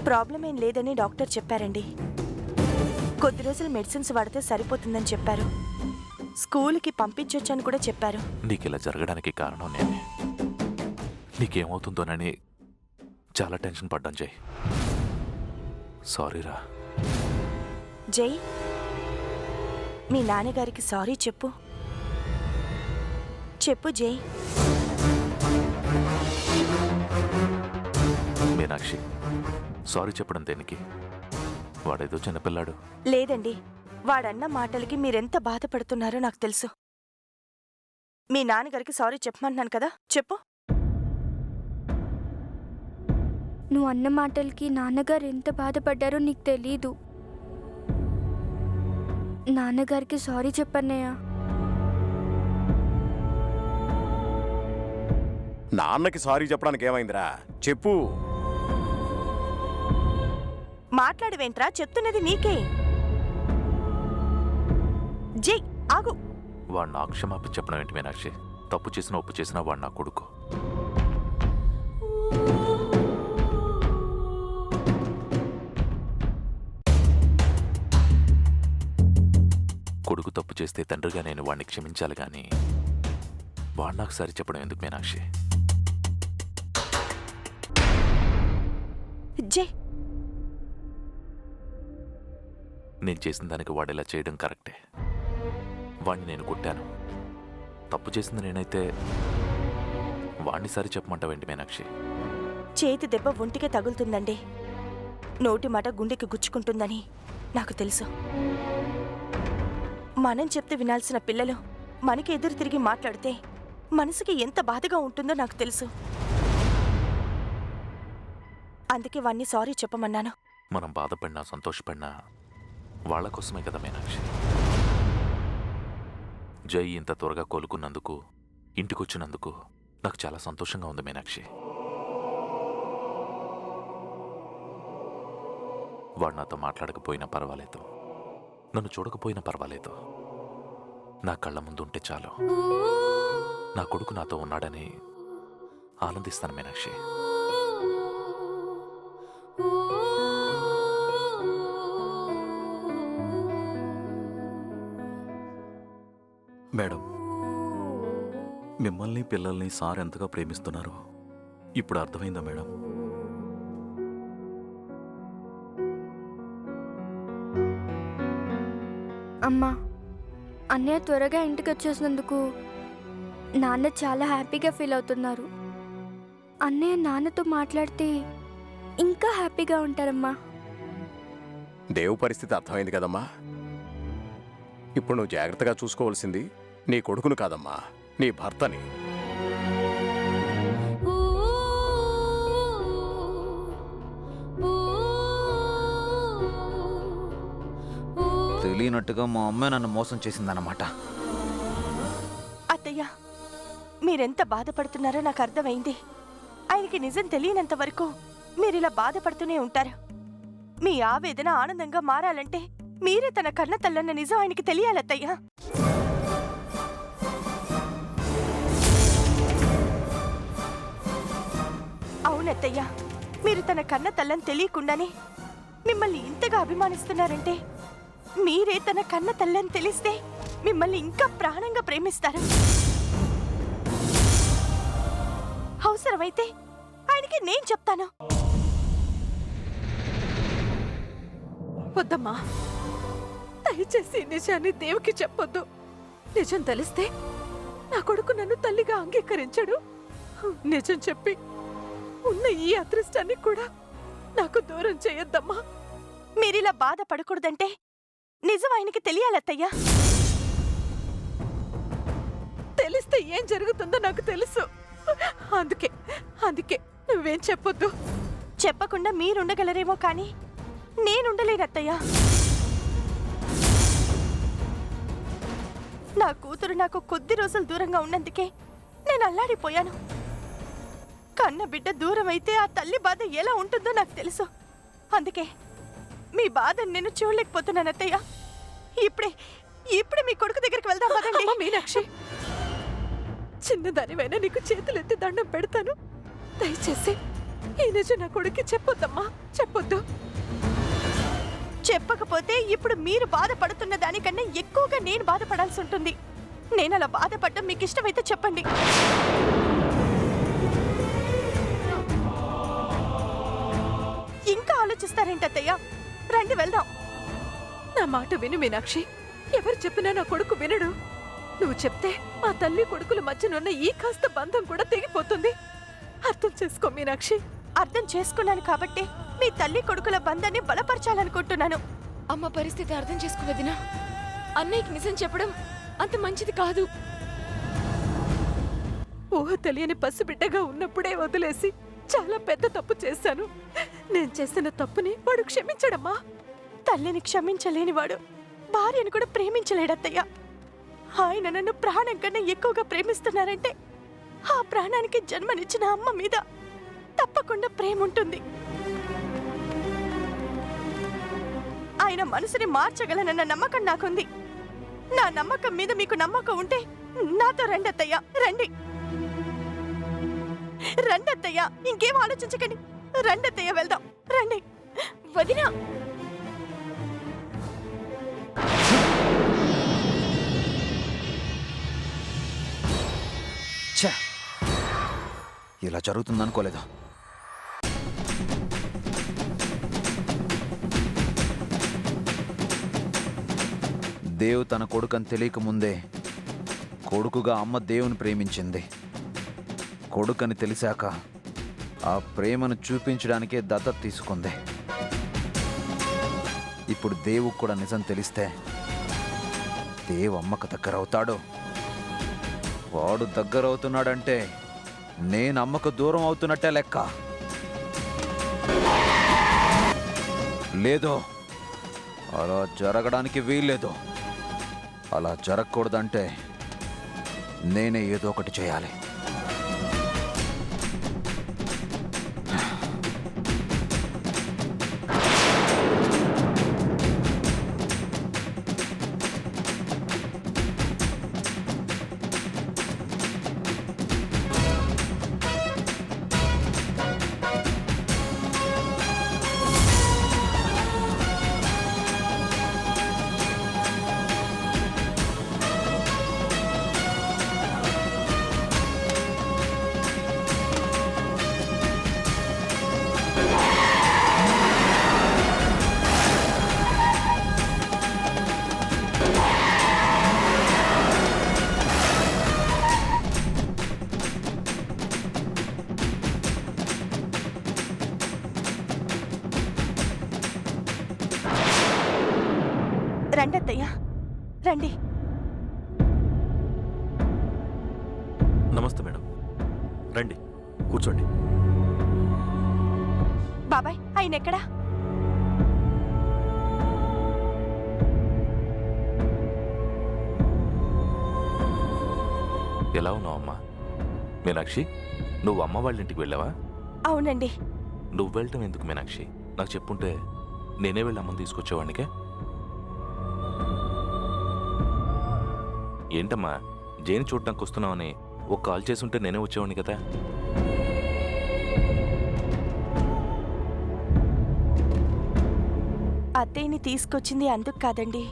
Problem ఏం లేదని doctor చెప్పారండి. కొద్ది రోజులు మెడిసిన్స్ వాడితే సరిపోతుందని చెప్పారు. స్కూల్కి పంపించొచ్చని కూడా చెప్పారు. నీకు ఇలా జరగడానికి కారణం నేనే. నీకేమవుతుందోనని చాలా టెన్షన్ పడ్డాను జై. సారీరా. జై, మీ నాన్నగారికి సారీ చెప్పు. చెప్పు జై. మీనాక్షి, సారీ చెప్పడం దేనికి? వాడేదో చిన్నపిల్లాడు. లేదండి, వాడన్న మాటలకి మీరెంత బాధపడుతున్నారో నాకు తెలుసు. మీ నాన్నగారికి సారీ చెప్పమంటున్నాను కదా, చెప్పు. నువ్వు అన్న మాటలకి నాన్నగారు ఎంత బాధపడ్డారో నీకు తెలీదు. నాన్నగారికి సారీ చెప్పన్నయ్యా. నాన్నకి సారీ చెప్పడానికి ఏమైందిరా? చెప్పు. మాట్లాడవేంట్రా? చెప్తున్నది నీకే. జై, ఆగు. వాడు నా క్షమాపణ చెప్పడం ఏంటి మీనాక్షి? తప్పు చేసినా ఒప్పు చేసినా వాడు నా కొడుకు. కొడుకు తప్పు చేస్తే తండ్రిగా నేను వాడిని క్షమించాలి కానీ వాడు నాకు సరి చెప్పడం ఎందుకు మీనాక్షి? జై, నేను చేసిన దానికి వాడు ఇలా చేయడం కరెక్టే. వాడిని నేను కొట్టాను. తప్పు చేసింది నేనైతే వాడిని సరి చెప్పమంటావేంటి మీనాక్షి? చేతి దెబ్బ ఒంటికే తగులుతుందండి. నోటి మాట గుండెకి గుచ్చుకుంటుందని నాకు తెలుసు. మనం చెప్తే వినాల్సిన పిల్లలు మనకి ఎదురు తిరిగి మాట్లాడితే మనసుకి ఎంత బాధగా ఉంటుందో నాకు తెలుసు. అందుకే వాణ్ణి సారీ చెప్పమన్నాను. మనం బాధపడినా సంతోషపడినా వాళ్ళ కోసమే కదా మీనాక్షి. జై ఇంత త్వరగా కోలుకున్నందుకు, ఇంటికొచ్చినందుకు నాకు చాలా సంతోషంగా ఉంది మీనాక్షి. వాడు నాతో మాట్లాడకపోయినా పర్వాలేదు, నన్ను చూడకపోయినా పర్వాలేదు, నా కళ్ళ ముందు ఉంటే చాలు. నా కొడుకు నాతో ఉన్నాడని ఆనందిస్తాను మీనాక్షి. మేడం, మిమ్మల్ని పిల్లల్ని సార్ ఎంతగా ప్రేమిస్తున్నారో ఇప్పుడు అర్థమైందా మేడం? అమ్మా, అన్నయ్య త్వరగా ఇంటికి వచ్చేసినందుకు నాన్న చాలా హ్యాపీగా ఫీల్ అవుతున్నారు. అన్నయ్య నాన్నతో మాట్లాడితే ఇంకా హ్యాపీగా ఉంటారమ్మా. దేవు పరిస్థితి అర్థమైంది కదమ్మా. ఇప్పుడు నువ్వు జాగ్రత్తగా చూసుకోవాల్సింది నీ కొడుకును కాదమ్మా, నీ భర్తని. తెలియనట్టుగా మా అమ్మాయి నన్ను మోసం చేసిందన్నమాట. అత్తయ్య, మీరెంత బాధపడుతున్నారో నాకు అర్థమైంది. ఆయనకి నిజం తెలియనంత వరకు మీరిలా బాధపడుతూనే ఉంటారు. మీ ఆవేదన ఆనందంగా మారాలంటే మీరే తన కన్న తల్లన్న నిజం ఆయనకి తెలియాలత్తయ్య. అవునత్తయ్య, మీరు తన కన్న తల్లని తెలియకుండానే మిమ్మల్ని ఇంతగా అభిమానిస్తున్నారంటే మీరే తన కన్న తల్లని తెలిస్తే మిమ్మల్ని ఇంకా ప్రాణంగా ప్రేమిస్తారు. అవసరమైతే ఆయనకి నేను చెప్తాను. వద్దమ్మా, దయచేసి నిజాన్ని దేవుకి చెప్పొద్దు. నిజం తెలిస్తే నా కొడుకు నన్ను తల్లిగా అంగీకరించాడు. నిజం చెప్పి ఉన్న ఈ అదృష్టాన్ని కూడా నాకు దూరం చేయొద్దమ్మా. మీరిలా బాధపడకూడదంటే నిజం ఆయనకి తెలియాలత్తయ్యా. తెలిస్తే ఏం జరుగుతుందో నాకు తెలుసు. అందుకే నువ్వేం చెప్పొద్దు. చెప్పకుండా మీరుండగలరేమో కానీ నేనుండలేనత్తయ్యా. నా కూతురు నాకు కొద్ది రోజులు దూరంగా ఉన్నందుకే నేను అల్లాడిపోయాను. కన్న బిడ్డ దూరం అయితే ఆ తల్లి బాధ ఎలా ఉంటుందో నాకు తెలుసు. అందుకే మీ బాధను నేను చూడలేకపోతున్నాను అత్తయ్య. ఇప్పుడే మీ కొడుకు దగ్గరికి వెళ్దాం పదండి. మీనాక్షి, చిన్నదానివైనా నీకు చేతులెత్తి దండం పెడతాను. దయచేసి ఈ నిజం నా కొడుక్కి చెప్పొద్దమ్మా, చెప్పొద్దు. లేకపోతే ఇప్పుడు మీరు బాధపడుతున్న దానికన్నా ఎక్కువగా నేను బాధపడాల్సి ఉంటుంది. నేను అలా బాధపడడం మీకు ఇష్టమైతే చెప్పండి. ఇంకా ఆలోచిస్తారేంటి అత్తయ్య? రండి వెళ్దాం. నా మాట విను మీనాక్షి. ఎవరు చెప్పినా నా కొడుకు వినడు. నువ్వు చెప్తే ఆ తల్లి కొడుకుల మధ్యనున్న ఈ కాస్త బంధం కూడా తెగిపోతుంది. అర్థం చేసుకో మీనాక్షి. అర్థం చేసుకున్నాను కాబట్టి మీ తల్లి కొడుకుల బంధాన్ని బలపరచాలనుకుంటున్నాను. అమ్మ పరిస్థితి అర్థం చేసుకున్నదినా అన్నయ్యకి నిజం చెప్పడం అంత మంచిది కాదు. ఊహ తెలియని పసిబిడ్డగా ఉన్నప్పుడే వదిలేసి చాలా పెద్ద తప్పు చేశాను. నేను చేసిన తప్పుని వాడు క్షమించడమ్మా. తల్లిని క్షమించలేనివాడు భార్యను కూడా ప్రేమించలేడత్తయ్య. ఆయన నన్ను ప్రాణం కన్నా ఎక్కువగా ప్రేమిస్తున్నారంటే ఆ ప్రాణానికి జన్మనిచ్చిన అమ్మ మీద తప్పకుండా ప్రేమ ఉంటుంది. ఆయన మనసుని మార్చగలనన్న నమ్మకం నాకుంది. నా నమ్మకం మీద మీకు నమ్మకం ఉంటే నాతో రండి అత్తయ్య. రండి రండి అత్తయ్య. ఇంకేం ఆలోచించకండి. రండి అత్తయ్య, వెళ్దాం. రండి. వదినా, ఛే, ఇలా జరుగుతుందనుకోలేదు. దేవు తన కొడుకని తెలియకముందే కొడుకుగా అమ్మ దేవుని ప్రేమించింది. కొడుకని తెలిసాక ఆ ప్రేమను చూపించడానికే దత్తత తీసుకుంది. ఇప్పుడు దేవుకు కూడా నిజం తెలిస్తే దేవు అమ్మకు దగ్గర అవుతాడు. వాడు దగ్గరవుతున్నాడంటే నేను అమ్మకు దూరం అవుతున్నట్టే లెక్క. లేదో అలా జరగడానికి వీల్లేదు. అలా జరగకూడదంటే నేనే ఏదో ఒకటి చేయాలి. రండి అత్తయ్య, రండి. నమస్తే మేడం. రండి, కూర్చోండి. బాబాయ్, ఆయన ఎక్కడా? ఎలా ఉన్నావు అమ్మా? మీనాక్షి, నువ్వు అమ్మ వాళ్ళ ఇంటికి వెళ్ళావా? అవునండి. నువ్వు వెళ్ళటం ఎందుకు మీనాక్షి? నాకు చెప్పుంటే నేనే వెళ్ళి అమ్మని తీసుకొచ్చేవాడికే. ఏంటమ్మా, జైని చూడటానికి వస్తున్నావని ఒక కాల్ చేసుంటే నేనే వచ్చేవాడిని కదా. అత్తయ్యని తీసుకొచ్చింది అందుకు కాదండి.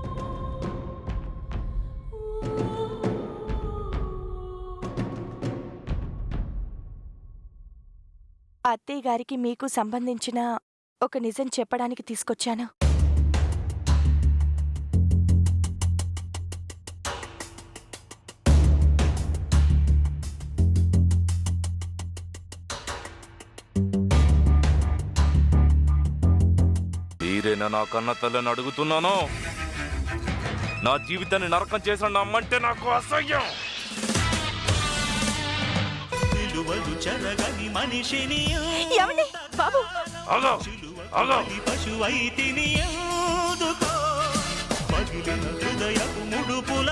అత్తయ్య గారికి మీకు సంబంధించిన ఒక నిజం చెప్పడానికి తీసుకొచ్చాను. మీరేనా నా కన్న తల్లిని అడుగుతున్నాను? నా జీవితాన్ని నరకం చేసిన నమ్మంటే నాకు అసహ్యం. ఏమండి బాబు? ఆగు, ఆగు. పశువైతిని ఎందుకో పగిలిన హృదయపు ముడుపుల